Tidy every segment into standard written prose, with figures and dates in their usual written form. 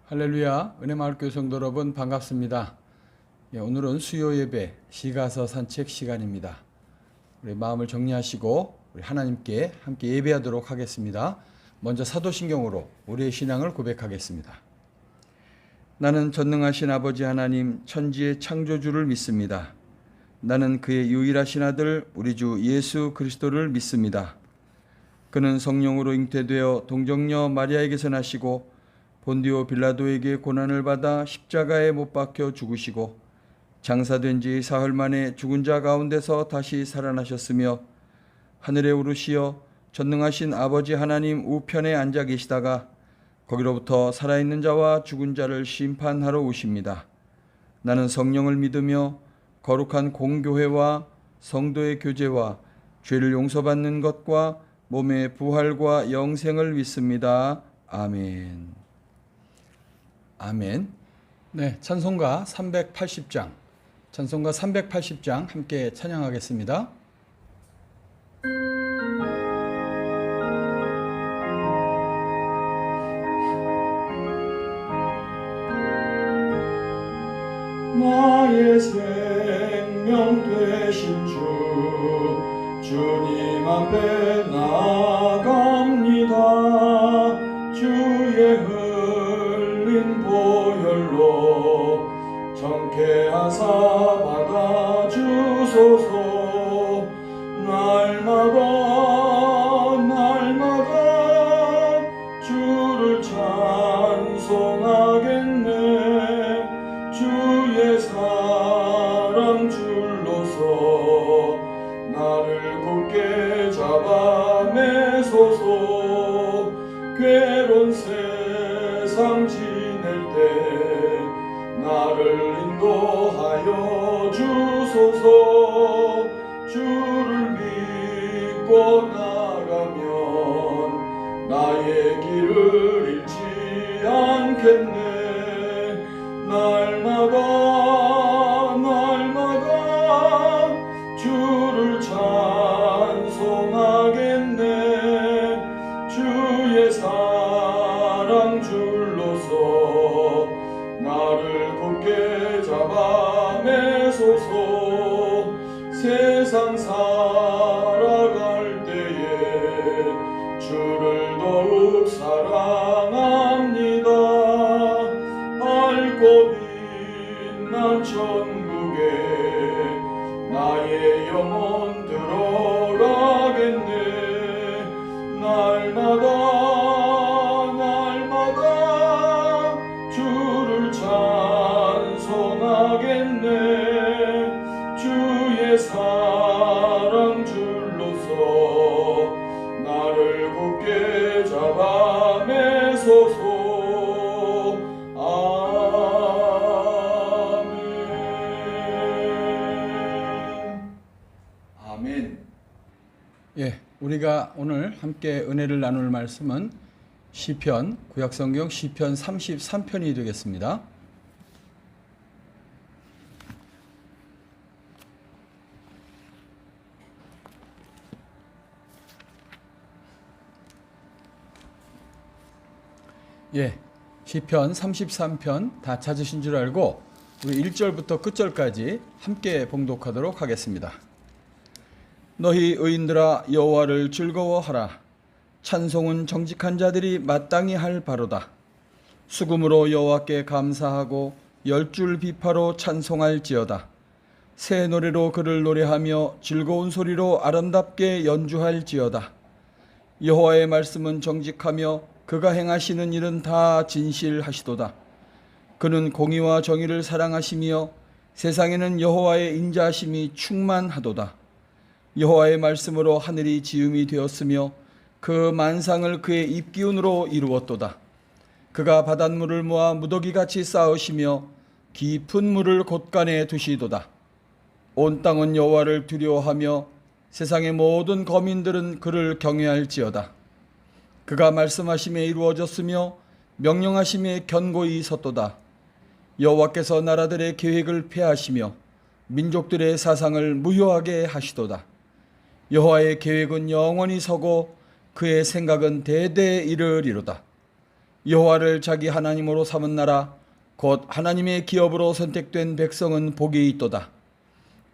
할렐루야, 은혜마을교회 성도 여러분 반갑습니다. 오늘은 수요 예배 시가서 산책 시간입니다. 우리 마음을 정리하시고 우리 하나님께 함께 예배하도록 하겠습니다. 먼저 사도신경으로 우리의 신앙을 고백하겠습니다. 나는 전능하신 아버지 하나님 천지의 창조주를 믿습니다. 나는 그의 유일하신 아들 우리 주 예수 그리스도를 믿습니다. 그는 성령으로 잉태되어 동정녀 마리아에게서 나시고 본디오 빌라도에게 고난을 받아 십자가에 못 박혀 죽으시고 장사된 지 사흘 만에 죽은 자 가운데서 다시 살아나셨으며 하늘에 오르시어 전능하신 아버지 하나님 우편에 앉아 계시다가 거기로부터 살아있는 자와 죽은 자를 심판하러 오십니다. 나는 성령을 믿으며 거룩한 공교회와 성도의 교제와 죄를 용서받는 것과 몸의 부활과 영생을 믿습니다. 아멘. 아멘. 네, 찬송가 380장 함께 찬양하겠습니다. 나의 생명 되신 주님 앞에 나아갑니다. 주의 흘린 보혈로 정케하사 받아주소서. 날마다 주를 찬송하겠네. 주의 사랑 줄로서 나를 굳게 잡아 매소서. 괴로운 세상 지낼 때 나를 인도하여 주소서. 주를 믿고 나가면 나의 길을 잃지 않겠네. 날마다 주를 찬송하겠네. 주의 사랑 줄로서 나를 굳게 잡아 매소서. 세상 살아갈 때에 주를 더욱 사랑합니다. 밝고 빛난 천국에 나의 영혼 들어가겠네. 날마다 주를 찬송하겠네. 주의 사랑 줄로서 나를 굳게 잡아 매소서. 아멘. 우리가 오늘 함께 은혜를 나눌 말씀은 시편, 구약성경 시편 33편이 되겠습니다. 시편 33편 다 찾으신 줄 알고 우리 1절부터 끝절까지 함께 봉독하도록 하겠습니다. 너희 의인들아 여호와를 즐거워하라. 찬송은 정직한 자들이 마땅히 할 바로다. 수금으로 여호와께 감사하고 10줄 비파로 찬송할지어다. 새 노래로 그를 노래하며 즐거운 소리로 아름답게 연주할지어다. 여호와의 말씀은 정직하며 그가 행하시는 일은 다 진실하시도다. 그는 공의와 정의를 사랑하시며 세상에는 여호와의 인자하심이 충만하도다. 여호와의 말씀으로 하늘이 지음이 되었으며 그 만상을 그의 입기운으로 이루었도다. 그가 바닷물을 모아 무더기같이 쌓으시며 깊은 물을 곳간에 두시도다. 온 땅은 여호와를 두려워하며 세상의 모든 거민들은 그를 경외할지어다. 그가 말씀하심에 이루어졌으며 명령하심에 견고히 섰도다. 여호와께서 나라들의 계획을 폐하시며 민족들의 사상을 무효하게 하시도다. 여호와의 계획은 영원히 서고 그의 생각은 대대에 이르리로다. 여호와를 자기 하나님으로 삼은 나라 곧 하나님의 기업으로 선택된 백성은 복이 있도다.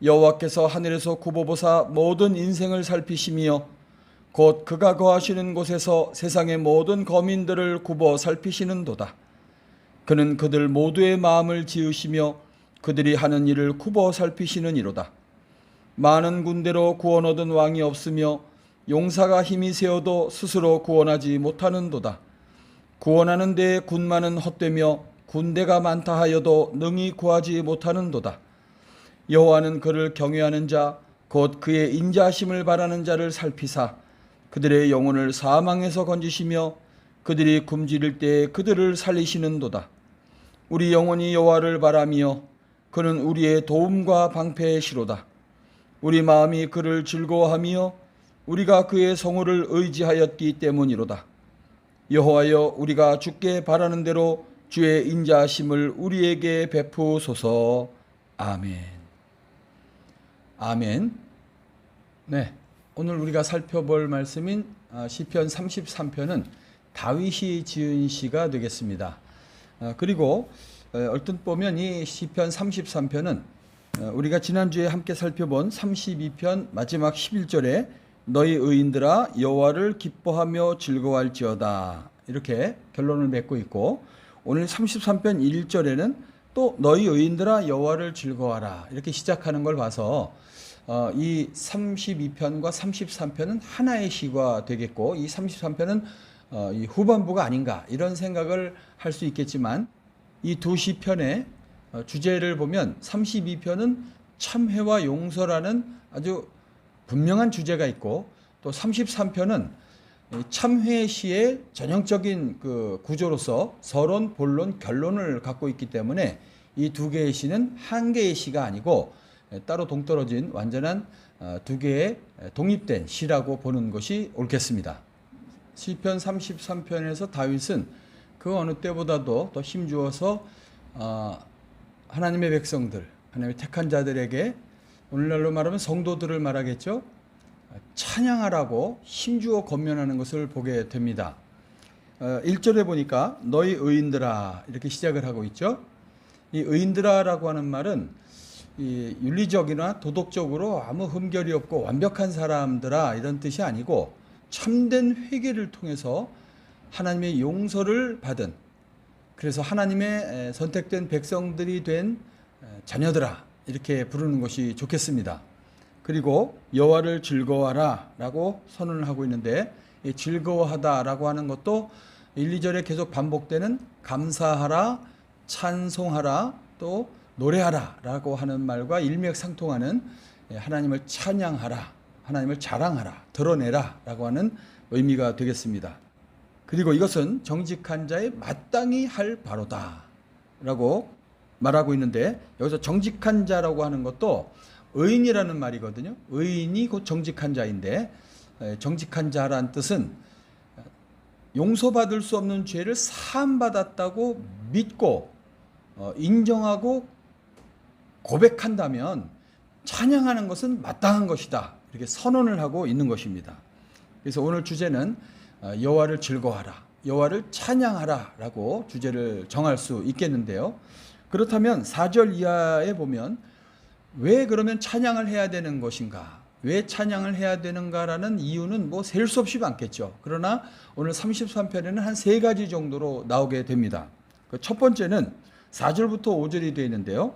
여호와께서 하늘에서 굽어보사 모든 인생을 살피시며 곧 그가 거하시는 곳에서 세상의 모든 거민들을 굽어 살피시는도다. 그는 그들 모두의 마음을 지으시며 그들이 하는 일을 굽어 살피시는 이로다. 많은 군대로 구원 얻은 왕이 없으며 용사가 힘이 세어도 스스로 구원하지 못하는도다. 구원하는 데에 군마는 헛되며 군대가 많다 하여도 능히 구하지 못하는도다. 여호와는 그를 경외하는 자 곧 그의 인자하심을 바라는 자를 살피사 그들의 영혼을 사망에서 건지시며 그들이 굶주릴 때에 그들을 살리시는도다. 우리 영혼이 여호와를 바라며 그는 우리의 도움과 방패의 시로다. 우리 마음이 그를 즐거워하며 우리가 그의 성호를 의지하였기 때문이로다. 여호와여, 우리가 주께 바라는 대로 주의 인자하심을 우리에게 베푸소서. 아멘. 아멘. 네, 오늘 우리가 살펴볼 말씀인 시편 33편은 다윗이 지은 시가 되겠습니다. 그리고 얼핏 보면 이 시편 33편은 우리가 지난주에 함께 살펴본 32편 마지막 11절에 너희 의인들아 여호와를 기뻐하며 즐거워할지어다 이렇게 결론을 맺고 있고, 오늘 33편 1절에는 또 너희 의인들아 여호와를 즐거워하라 이렇게 시작하는 걸 봐서 이 32편과 33편은 하나의 시가 되겠고, 이 33편은 이 후반부가 아닌가 이런 생각을 할 수 있겠지만, 이 두 시편의 주제를 보면 32편은 참회와 용서라는 아주 분명한 주제가 있고, 또 33편은 참회 시의 전형적인 그 구조로서 서론, 본론, 결론을 갖고 있기 때문에 이 두 개의 시는 한 개의 시가 아니고 따로 동떨어진 완전한 두 개의 독립된 시라고 보는 것이 옳겠습니다. 시편 33편에서 다윗은 그 어느 때보다도 더 힘주어서 하나님의 백성들, 하나님의 택한 자들에게, 오늘날로 말하면 성도들을 말하겠죠, 찬양하라고 힘주어 권면하는 것을 보게 됩니다. 1절에 보니까 너희 의인들아 이렇게 시작을 하고 있죠. 이 의인들아라고 하는 말은 이 윤리적이나 도덕적으로 아무 흠결이 없고 완벽한 사람들아 이런 뜻이 아니고, 참된 회개를 통해서 하나님의 용서를 받은, 그래서 하나님의 선택된 백성들이 된 자녀들아 이렇게 부르는 것이 좋겠습니다. 그리고 여호와를 즐거워하라 라고 선언을 하고 있는데, 이 즐거워하다라고 하는 것도 1, 2절에 계속 반복되는 감사하라, 찬송하라, 또 노래하라 라고 하는 말과 일맥상통하는 하나님을 찬양하라, 하나님을 자랑하라, 드러내라 라고 하는 의미가 되겠습니다. 그리고 이것은 정직한 자의 마땅히 할 바로다 라고 말하고 있는데, 여기서 정직한 자라고 하는 것도 의인이라는 말이거든요. 의인이 곧 정직한 자인데, 정직한 자란 뜻은 용서받을 수 없는 죄를 사함받았다고 믿고 인정하고 고백한다면 찬양하는 것은 마땅한 것이다 이렇게 선언을 하고 있는 것입니다. 그래서 오늘 주제는 여호와를 즐거워하라, 여호와를 찬양하라 라고 주제를 정할 수 있겠는데요. 그렇다면 4절 이하에 보면 왜 그러면 찬양을 해야 되는 것인가, 왜 찬양을 해야 되는가라는 이유는 뭐 셀 수 없이 많겠죠. 그러나 오늘 33편에는 한 3가지 정도로 나오게 됩니다. 첫 번째는 4절부터 5절이 되어 있는데요.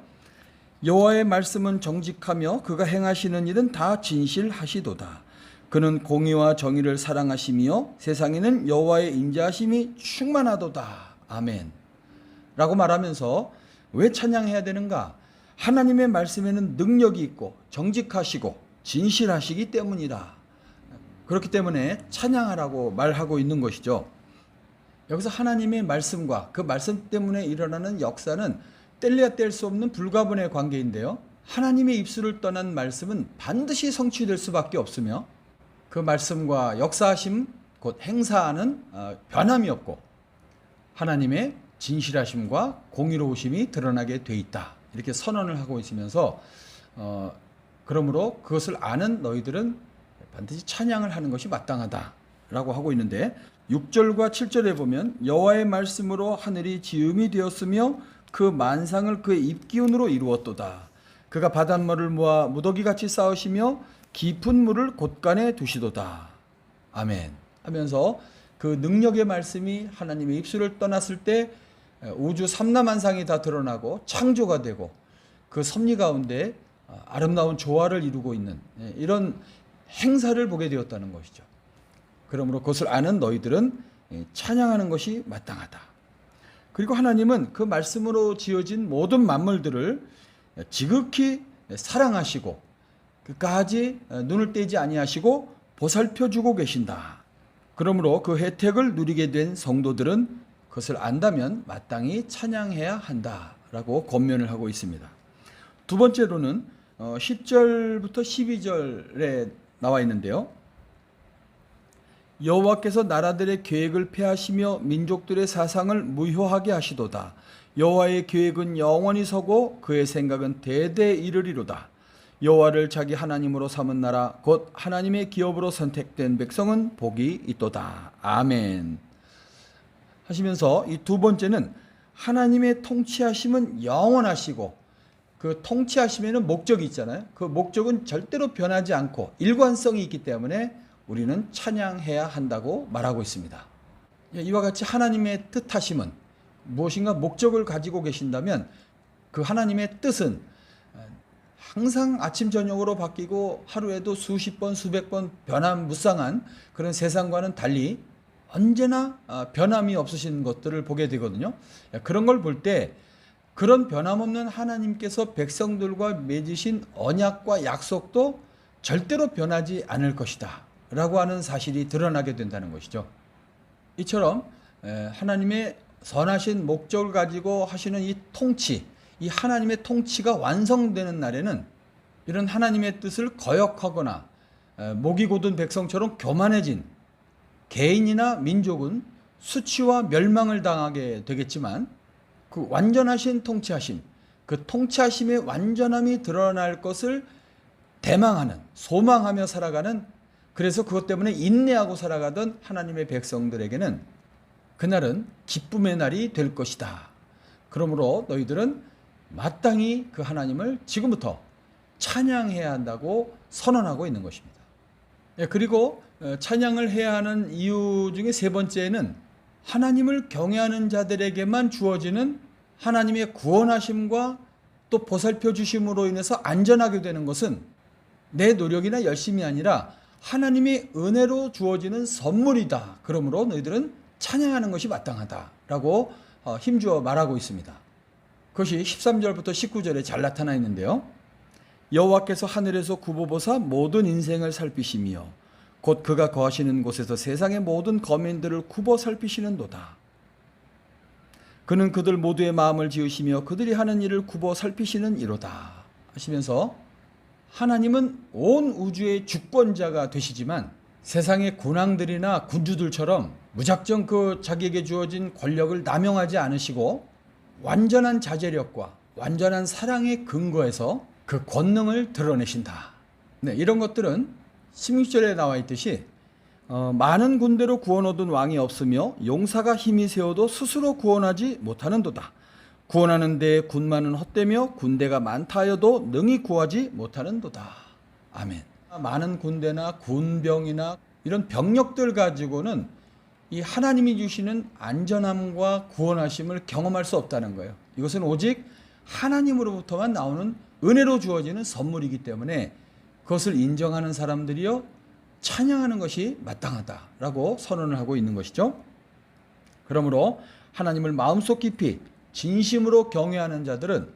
여호와의 말씀은 정직하며 그가 행하시는 일은 다 진실하시도다. 그는 공의와 정의를 사랑하시며 세상에는 여호와의 인자하심이 충만하도다. 아멘 라고 말하면서 왜 찬양해야 되는가? 하나님의 말씀에는 능력이 있고 정직하시고 진실하시기 때문이다. 그렇기 때문에 찬양하라고 말하고 있는 것이죠. 여기서 하나님의 말씀과 그 말씀 때문에 일어나는 역사는 뗄래야 뗄 수 없는 불가분의 관계인데요. 하나님의 입술을 떠난 말씀은 반드시 성취될 수밖에 없으며, 그 말씀과 역사하심 곧 행사하는 변함이 없고 하나님의 진실하심과 공의로우심이 드러나게 돼 있다 이렇게 선언을 하고 있으면서 그러므로 그것을 아는 너희들은 반드시 찬양을 하는 것이 마땅하다 라고 하고 있는데 6절과 7절에 보면 여호와의 말씀으로 하늘이 지음이 되었으며 그 만상을 그의 입기운으로 이루었도다. 그가 바닷물을 모아 무더기같이 쌓으시며 깊은 물을 곳간에 두시도다. 아멘 하면서 그 능력의 말씀이 하나님의 입술을 떠났을 때 우주 삼라만상이 다 드러나고 창조가 되고 그 섭리 가운데 아름다운 조화를 이루고 있는 이런 행사를 보게 되었다는 것이죠. 그러므로 그것을 아는 너희들은 찬양하는 것이 마땅하다. 그리고 하나님은 그 말씀으로 지어진 모든 만물들을 지극히 사랑하시고 끝까지 눈을 떼지 아니하시고 보살펴주고 계신다. 그러므로 그 혜택을 누리게 된 성도들은 그것을 안다면 마땅히 찬양해야 한다라고 권면을 하고 있습니다. 두 번째로는 10절부터 12절에 나와 있는데요. 여호와께서 나라들의 계획을 폐하시며 민족들의 사상을 무효하게 하시도다. 여호와의 계획은 영원히 서고 그의 생각은 대대 이르리로다. 여호와를 자기 하나님으로 삼은 나라 곧 하나님의 기업으로 선택된 백성은 복이 있도다. 아멘 하시면서 이 두 번째는 하나님의 통치하심은 영원하시고 그 통치하심에는 목적이 있잖아요. 그 목적은 절대로 변하지 않고 일관성이 있기 때문에 우리는 찬양해야 한다고 말하고 있습니다. 이와 같이 하나님의 뜻하심은 무엇인가 목적을 가지고 계신다면 그 하나님의 뜻은 항상 아침 저녁으로 바뀌고 하루에도 수십 번 수백 번 변함무쌍한 그런 세상과는 달리 언제나 변함이 없으신 것들을 보게 되거든요. 그런 걸 볼 때 그런 변함없는 하나님께서 백성들과 맺으신 언약과 약속도 절대로 변하지 않을 것이다 라고 하는 사실이 드러나게 된다는 것이죠. 이처럼 하나님의 선하신 목적을 가지고 하시는 이 통치, 이 하나님의 통치가 완성되는 날에는 이런 하나님의 뜻을 거역하거나 목이 곧은 백성처럼 교만해진 개인이나 민족은 수치와 멸망을 당하게 되겠지만 그 완전하신 통치하심, 그 통치하심의 완전함이 드러날 것을 대망하는, 소망하며 살아가는, 그래서 그것 때문에 인내하고 살아가던 하나님의 백성들에게는 그날은 기쁨의 날이 될 것이다. 그러므로 너희들은 마땅히 그 하나님을 지금부터 찬양해야 한다고 선언하고 있는 것입니다. 그리고 찬양을 해야 하는 이유 중에 세 번째는 하나님을 경외하는 자들에게만 주어지는 하나님의 구원하심과 또 보살펴 주심으로 인해서 안전하게 되는 것은 내 노력이나 열심이 아니라 하나님의 은혜로 주어지는 선물이다. 그러므로 너희들은 찬양하는 것이 마땅하다라고 힘주어 말하고 있습니다. 그것이 13절부터 19절에 잘 나타나 있는데요. 여호와께서 하늘에서 굽어보사 모든 인생을 살피시며 곧 그가 거하시는 곳에서 세상의 모든 거민들을 굽어 살피시는도다. 그는 그들 모두의 마음을 지으시며 그들이 하는 일을 굽어 살피시는 이로다 하시면서 하나님은 온 우주의 주권자가 되시지만 세상의 군왕들이나 군주들처럼 무작정 그 자기에게 주어진 권력을 남용하지 않으시고 완전한 자제력과 완전한 사랑의 근거에서 그 권능을 드러내신다. 이런 것들은 16절에 나와 있듯이 많은 군대로 구원 얻은 왕이 없으며 용사가 힘이 세워도 스스로 구원하지 못하는도다. 구원하는 데 군마는 헛되며 군대가 많다 하여도 능히 구하지 못하는도다. 아멘. 많은 군대나 군병이나 이런 병력들 가지고는 이 하나님이 주시는 안전함과 구원하심을 경험할 수 없다는 거예요. 이것은 오직 하나님으로부터만 나오는 은혜로 주어지는 선물이기 때문에 그것을 인정하는 사람들이요 찬양하는 것이 마땅하다라고 선언을 하고 있는 것이죠. 그러므로 하나님을 마음속 깊이 진심으로 경외하는 자들은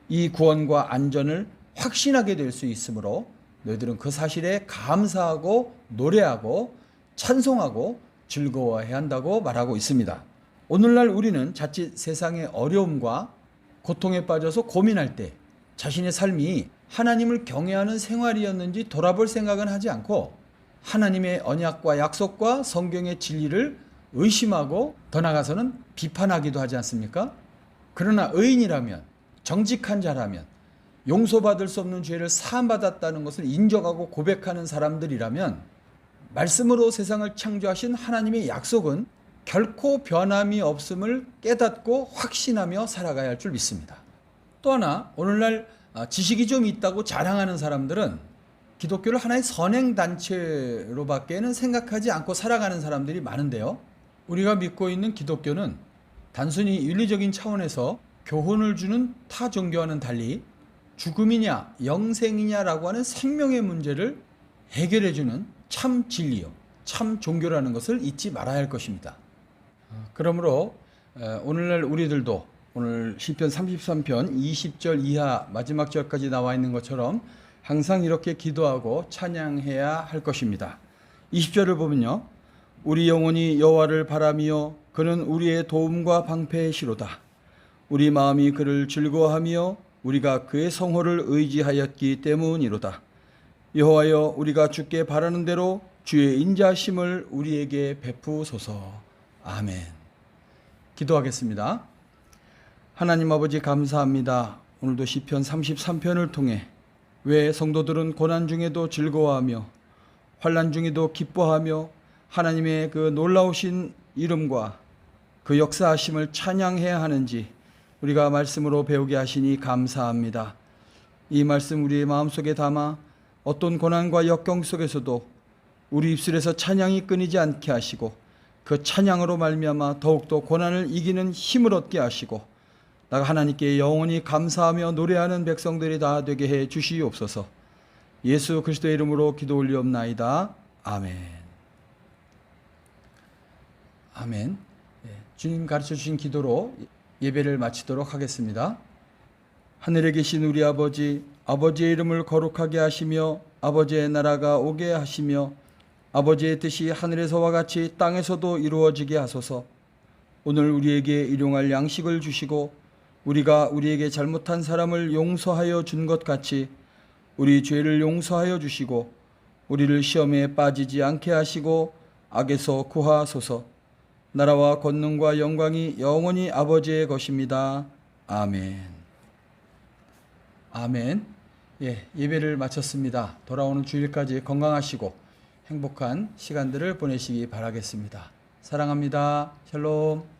이 구원과 안전을 확신하게 될 수 있으므로 너희들은 그 사실에 감사하고 노래하고 찬송하고 즐거워해야 한다고 말하고 있습니다. 오늘날 우리는 자칫 세상의 어려움과 고통에 빠져서 고민할 때 자신의 삶이 하나님을 경외하는 생활이었는지 돌아볼 생각은 하지 않고 하나님의 언약과 약속과 성경의 진리를 의심하고 더 나아가서는 비판하기도 하지 않습니까? 그러나 의인이라면, 정직한 자라면, 용서받을 수 없는 죄를 사함받았다는 것을 인정하고 고백하는 사람들이라면 말씀으로 세상을 창조하신 하나님의 약속은 결코 변함이 없음을 깨닫고 확신하며 살아가야 할 줄 믿습니다. 또 하나, 오늘날 지식이 좀 있다고 자랑하는 사람들은 기독교를 하나의 선행단체로밖에는 생각하지 않고 살아가는 사람들이 많은데요. 우리가 믿고 있는 기독교는 단순히 윤리적인 차원에서 교훈을 주는 타 종교와는 달리 죽음이냐 영생이냐라고 하는 생명의 문제를 해결해주는 참 진리요, 참 종교라는 것을 잊지 말아야 할 것입니다. 그러므로 오늘날 우리들도 오늘 시편 33편 20절 이하 마지막 절까지 나와 있는 것처럼 항상 이렇게 기도하고 찬양해야 할 것입니다. 20절을 보면요, 우리 영혼이 여호와를 바라며 그는 우리의 도움과 방패의 시로다. 우리 마음이 그를 즐거워하며 우리가 그의 성호를 의지하였기 때문이로다. 여호와여, 우리가 주께 바라는 대로 주의 인자심을 우리에게 베푸소서. 아멘. 기도하겠습니다. 하나님 아버지, 감사합니다. 오늘도 시편 33편을 통해 왜 성도들은 고난 중에도 즐거워하며 환난 중에도 기뻐하며 하나님의 그 놀라우신 이름과 그 역사하심을 찬양해야 하는지 우리가 말씀으로 배우게 하시니 감사합니다. 이 말씀 우리의 마음속에 담아 어떤 고난과 역경 속에서도 우리 입술에서 찬양이 끊이지 않게 하시고 그 찬양으로 말미암아 더욱더 고난을 이기는 힘을 얻게 하시고 나가 하나님께 영원히 감사하며 노래하는 백성들이 다 되게 해 주시옵소서. 예수 그리스도의 이름으로 기도 올리옵나이다. 아멘. 아멘. 주님 가르쳐 주신 기도로 예배를 마치도록 하겠습니다. 하늘에 계신 우리 아버지, 아버지의 이름을 거룩하게 하시며 아버지의 나라가 오게 하시며 아버지의 뜻이 하늘에서와 같이 땅에서도 이루어지게 하소서. 오늘 우리에게 일용할 양식을 주시고 우리가 우리에게 잘못한 사람을 용서하여 준 것 같이 우리 죄를 용서하여 주시고 우리를 시험에 빠지지 않게 하시고 악에서 구하소서. 나라와 권능과 영광이 영원히 아버지의 것입니다. 아멘. 아멘. 예배를 마쳤습니다. 돌아오는 주일까지 건강하시고 행복한 시간들을 보내시기 바라겠습니다. 사랑합니다. 샬롬.